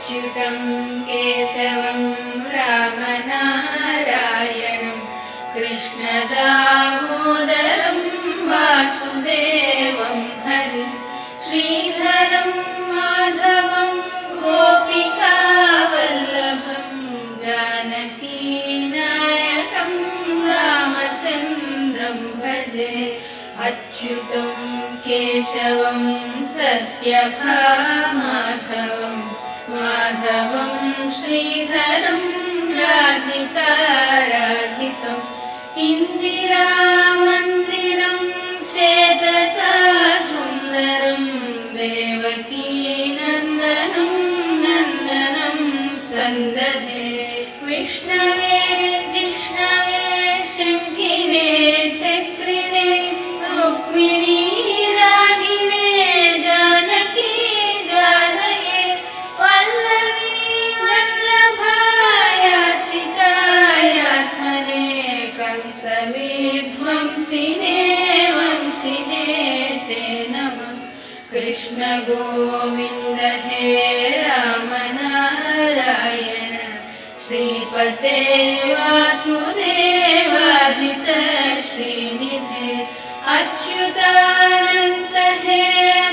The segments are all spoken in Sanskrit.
अच्युतं केशवं रामनारायणं कृष्णदामोदरं वासुदेवं हरिं श्रीधरं माधवं गोपिकावल्लभं जानकीनायकं रामचन्द्रं भजे। अच्युतं केशवं सत्यभामाधवं माधवं श्रीधरं राधिकाराधितम् इन्दिरामन्दिरं चेतसा सुन्दरं देवकीनन्दनं नन्दनं सन्दधे विष्णवे जिष्णवे शङ्खिने चक्रिणे रुक्मिणी रागिणे जानकी जानये वल्लवी वल्लभायार्चितायात्मने कंसविध्वंसिने वंशिने ते नमः। कृष्ण गोविन्द हे रामनारायण श्रीपते वासुदेवाजित श्रीनिधे अच्युतानन्त हे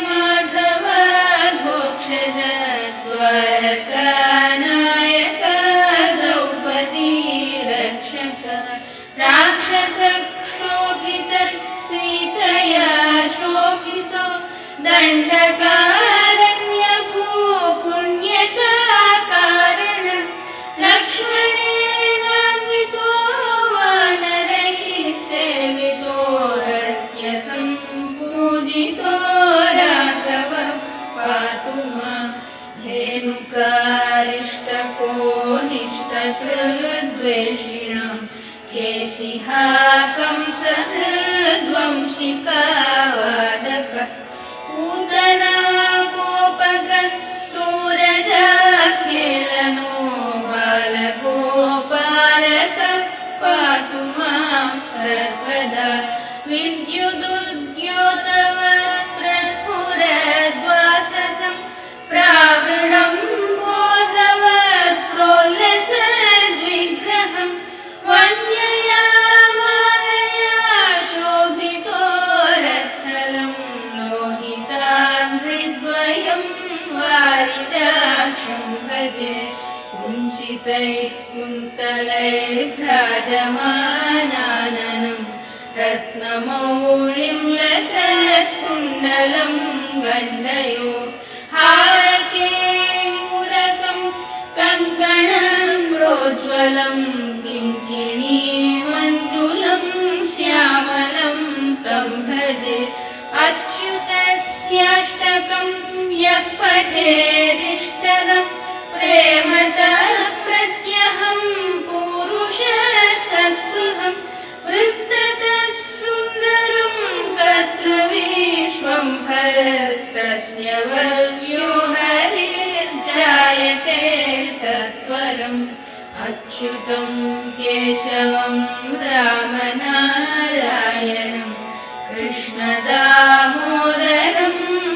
माधवाधोक्षज द्वारकानायक द्रौपदी रक्षक राक्षसक्षोभितः सीतया शोभितो दण्डकारण्यभूपुण्यता कारण लक्ष्मणेनान्वितो वानरैः सेवितो रस्य सम्पूजितो राघवः पातु मां धेनुकारिष्टकोनिष्टकृद्वेषिणां केशिहा कंसहृद्वंशिकावादकः पूतना गोपकः सूरजाखेलनो बालगोपालकः पातु मां सर्वदा विद्युदुद्योतवत् प्रस्फुरद्वाससं प्रावृणं बोधवत् प्रोल्लसद्विग्रहं वन्यया मालया शोभितोरस्थलं लोहिताङ्घ्रिद्वयं वारिजाक्षं भजे। कुञ्चितैः कुन्तलैर्भ्राजमानाननं रत्नमौळिं लसत्कुण्डलं गण्डयो हारकेयूरकं कङ्कणं प्रोज्ज्वलं किङ्किणीमञ्जुलं श्यामलं तं भजे। अच्युतस्याष्टकं यः पठेदिष्टदं प्रेमतः प्रत्यहं पूरुषसस्पृहं वृत्ततः सुन्दरं कर्तृविश्वम्भरस्तस्य वश्यो हरिर्जायते सत्वरम्। अच्युतं केशवं रामनारायणं कृष्णदामोदरं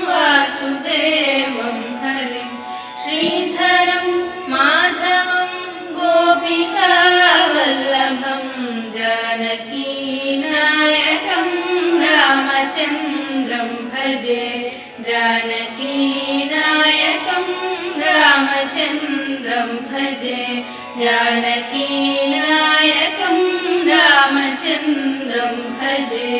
वासुदेवं हरिं श्रीधरं माधवं गोपिकावल्लभं जानकीनायकं रामचन्द्रं भजे। जानकीनायकं रामचन्द्रं भजे। जानकीनायकं रामचन्द्रं भजे।